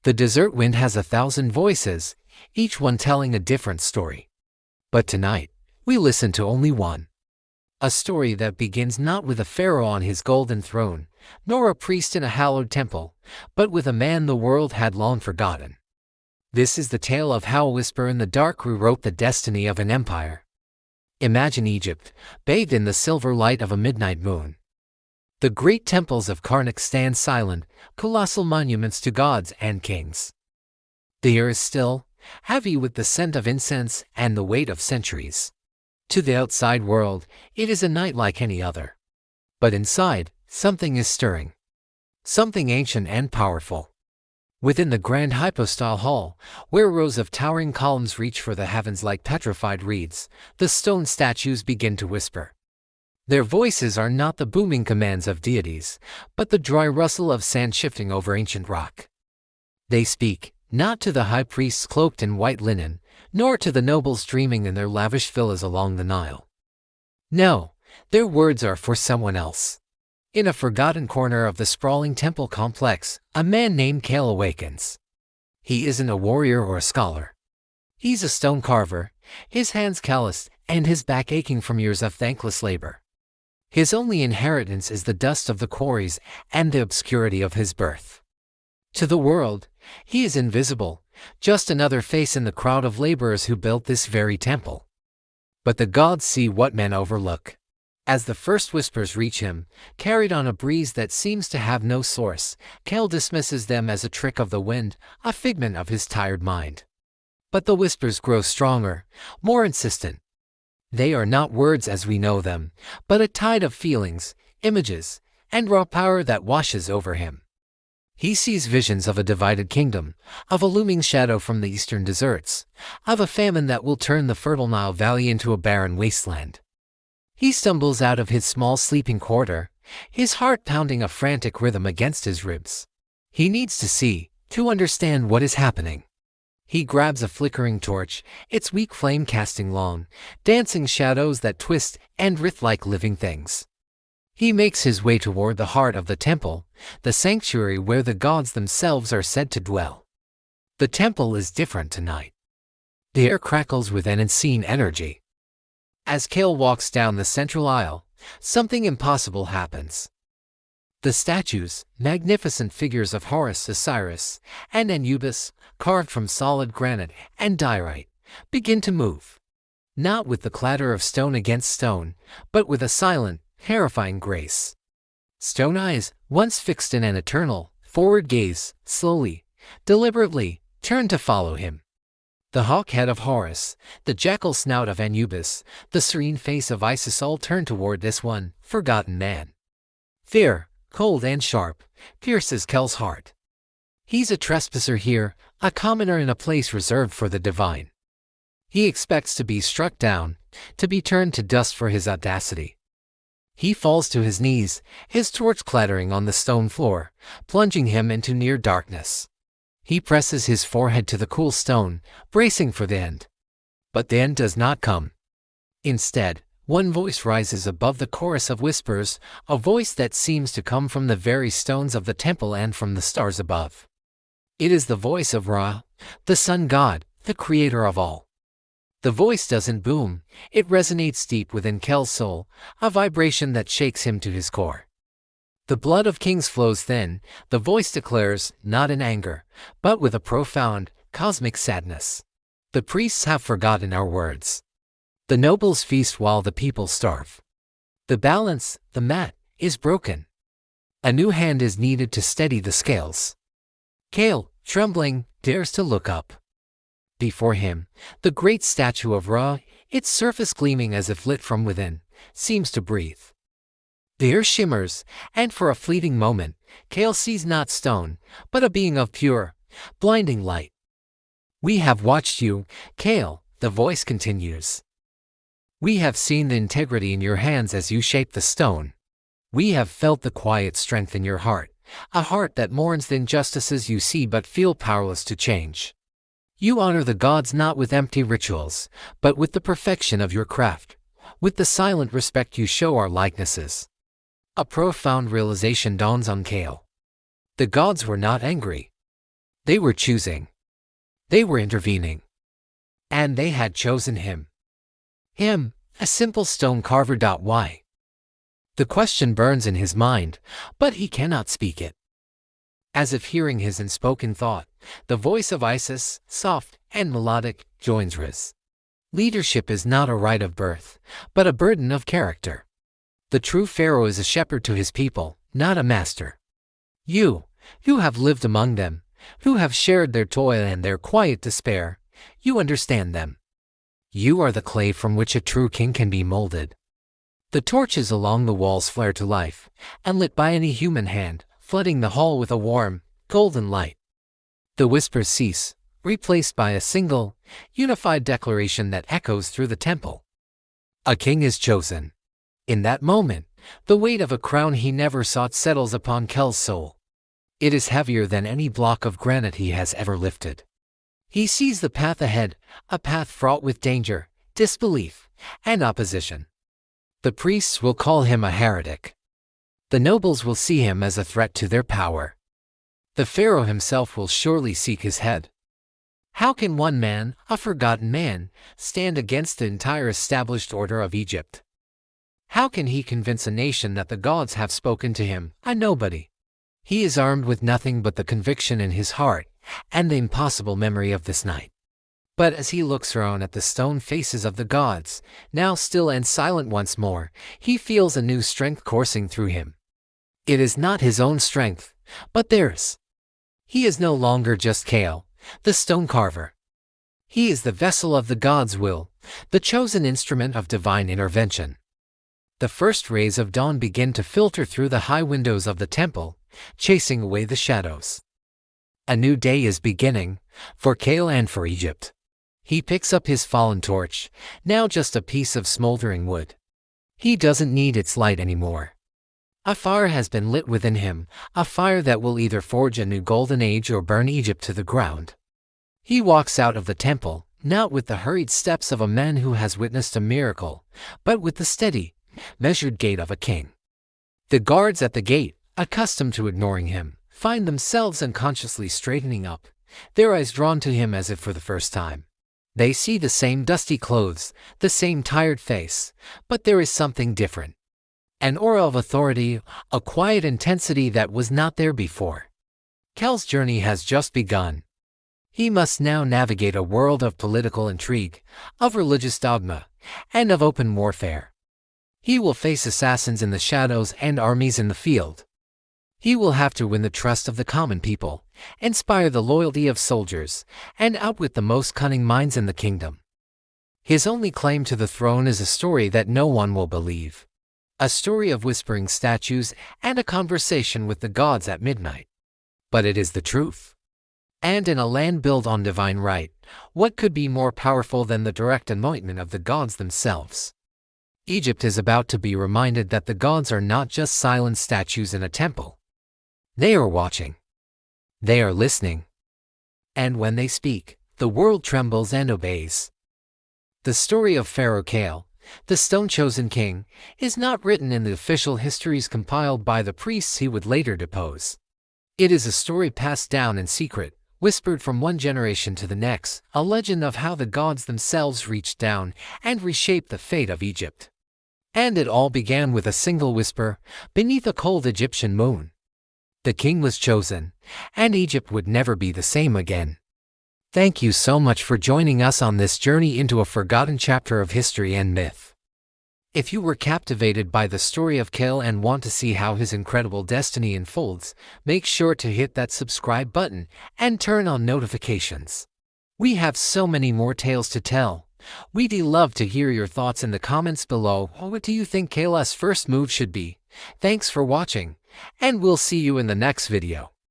The desert wind has 1,000 voices, each one telling a different story. But tonight, we listen to only one. A story that begins not with a pharaoh on his golden throne, nor a priest in a hallowed temple, but with a man the world had long forgotten. This is the tale of how a whisper in the dark rewrote the destiny of an empire. Imagine Egypt, bathed in the silver light of a midnight moon. The great temples of Karnak stand silent, colossal monuments to gods and kings. The air is still, heavy with the scent of incense and the weight of centuries. To the outside world, it is a night like any other. But inside, something is stirring. Something ancient and powerful. Within the grand hypostyle hall, where rows of towering columns reach for the heavens like petrified reeds, the stone statues begin to whisper. Their voices are not the booming commands of deities, but the dry rustle of sand shifting over ancient rock. They speak, not to the high priests cloaked in white linen, nor to the nobles dreaming in their lavish villas along the Nile. No, their words are for someone else. In a forgotten corner of the sprawling temple complex, a man named Pharaoh awakens. He isn't a warrior or a scholar. He's a stone carver, his hands calloused and his back aching from years of thankless labor. His only inheritance is the dust of the quarries and the obscurity of his birth. To the world, he is invisible, just another face in the crowd of laborers who built this very temple. But the gods see what men overlook. As the first whispers reach him, carried on a breeze that seems to have no source, Pharaoh dismisses them as a trick of the wind, a figment of his tired mind. But the whispers grow stronger, more insistent. They are not words as we know them, but a tide of feelings, images, and raw power that washes over him. He sees visions of a divided kingdom, of a looming shadow from the eastern deserts, of a famine that will turn the fertile Nile Valley into a barren wasteland. He stumbles out of his small sleeping quarter, his heart pounding a frantic rhythm against his ribs. He needs to see, to understand what is happening. He grabs a flickering torch, its weak flame casting long, dancing shadows that twist and writhe like living things. He makes his way toward the heart of the temple, the sanctuary where the gods themselves are said to dwell. The temple is different tonight. The air crackles with an unseen energy. As Pharaoh walks down the central aisle, something impossible happens. The statues, magnificent figures of Horus, Osiris, and Anubis, carved from solid granite and diorite, begin to move. Not with the clatter of stone against stone, but with a silent, terrifying grace. Stone eyes, once fixed in an eternal, forward gaze, slowly, deliberately, turn to follow him. The hawk head of Horus, the jackal snout of Anubis, the serene face of Isis all turn toward this one, forgotten man. Fear, cold and sharp, pierces Pharaoh's heart. He's a trespasser here, a commoner in a place reserved for the divine. He expects to be struck down, to be turned to dust for his audacity. He falls to his knees, his torch clattering on the stone floor, plunging him into near darkness. He presses his forehead to the cool stone, bracing for the end. But the end does not come. Instead, one voice rises above the chorus of whispers, a voice that seems to come from the very stones of the temple and from the stars above. It is the voice of Ra, the sun god, the creator of all. The voice doesn't boom, it resonates deep within Pharaoh's soul, a vibration that shakes him to his core. The blood of kings flows thin, the voice declares, not in anger, but with a profound, cosmic sadness. The priests have forgotten our words. The nobles feast while the people starve. The balance, the mat, is broken. A new hand is needed to steady the scales. Pharaoh, trembling, dares to look up. Before him, the great statue of Ra, its surface gleaming as if lit from within, seems to breathe. The air shimmers, and for a fleeting moment, Pharaoh sees not stone, but a being of pure, blinding light. We have watched you, Pharaoh, the voice continues. We have seen the integrity in your hands as you shape the stone. We have felt the quiet strength in your heart, a heart that mourns the injustices you see but feel powerless to change. You honor the gods not with empty rituals, but with the perfection of your craft, with the silent respect you show our likenesses. A profound realization dawns on Pharaoh. The gods were not angry. They were choosing. They were intervening. And they had chosen him. Him, a simple stone carver. Why? The question burns in his mind, but he cannot speak it. As if hearing his unspoken thought, the voice of Isis, soft and melodic, joins his. Leadership is not a right of birth, but a burden of character. The true Pharaoh is a shepherd to his people, not a master. You have lived among them, who have shared their toil and their quiet despair, you understand them. You are the clay from which a true king can be molded. The torches along the walls flare to life, and lit by any human hand, flooding the hall with a warm, golden light. The whispers cease, replaced by a single, unified declaration that echoes through the temple. A king is chosen. In that moment, the weight of a crown he never sought settles upon Kel's soul. It is heavier than any block of granite he has ever lifted. He sees the path ahead, a path fraught with danger, disbelief, and opposition. The priests will call him a heretic. The nobles will see him as a threat to their power. The Pharaoh himself will surely seek his head. How can one man, a forgotten man, stand against the entire established order of Egypt? How can he convince a nation that the gods have spoken to him, a nobody? He is armed with nothing but the conviction in his heart and the impossible memory of this night. But as he looks around at the stone faces of the gods, now still and silent once more, he feels a new strength coursing through him. It is not his own strength, but theirs. He is no longer just Kale, the stone carver. He is the vessel of the gods' will, the chosen instrument of divine intervention. The first rays of dawn begin to filter through the high windows of the temple, chasing away the shadows. A new day is beginning, for Kale and for Egypt. He picks up his fallen torch, now just a piece of smoldering wood. He doesn't need its light anymore. A fire has been lit within him, a fire that will either forge a new golden age or burn Egypt to the ground. He walks out of the temple, not with the hurried steps of a man who has witnessed a miracle, but with the steady, measured gait of a king. The guards at the gate, accustomed to ignoring him, find themselves unconsciously straightening up, their eyes drawn to him as if for the first time. They see the same dusty clothes, the same tired face, but there is something different. An aura of authority, a quiet intensity that was not there before. Kel's journey has just begun. He must now navigate a world of political intrigue, of religious dogma, and of open warfare. He will face assassins in the shadows and armies in the field. He will have to win the trust of the common people, inspire the loyalty of soldiers, and outwit the most cunning minds in the kingdom. His only claim to the throne is a story that no one will believe. A story of whispering statues and a conversation with the gods at midnight. But it is the truth. And in a land built on divine right, what could be more powerful than the direct anointment of the gods themselves? Egypt is about to be reminded that the gods are not just silent statues in a temple. They are watching. They are listening. And when they speak, the world trembles and obeys. The story of Pharaoh Kale, the stone-chosen king, is not written in the official histories compiled by the priests he would later depose. It is a story passed down in secret, whispered from one generation to the next, a legend of how the gods themselves reached down and reshaped the fate of Egypt. And it all began with a single whisper, beneath a cold Egyptian moon. The king was chosen, and Egypt would never be the same again. Thank you so much for joining us on this journey into a forgotten chapter of history and myth. If you were captivated by the story of Kale and want to see how his incredible destiny unfolds, make sure to hit that subscribe button and turn on notifications. We have so many more tales to tell. We'd love to hear your thoughts in the comments below. What do you think Kale's first move should be? Thanks for watching, and we'll see you in the next video.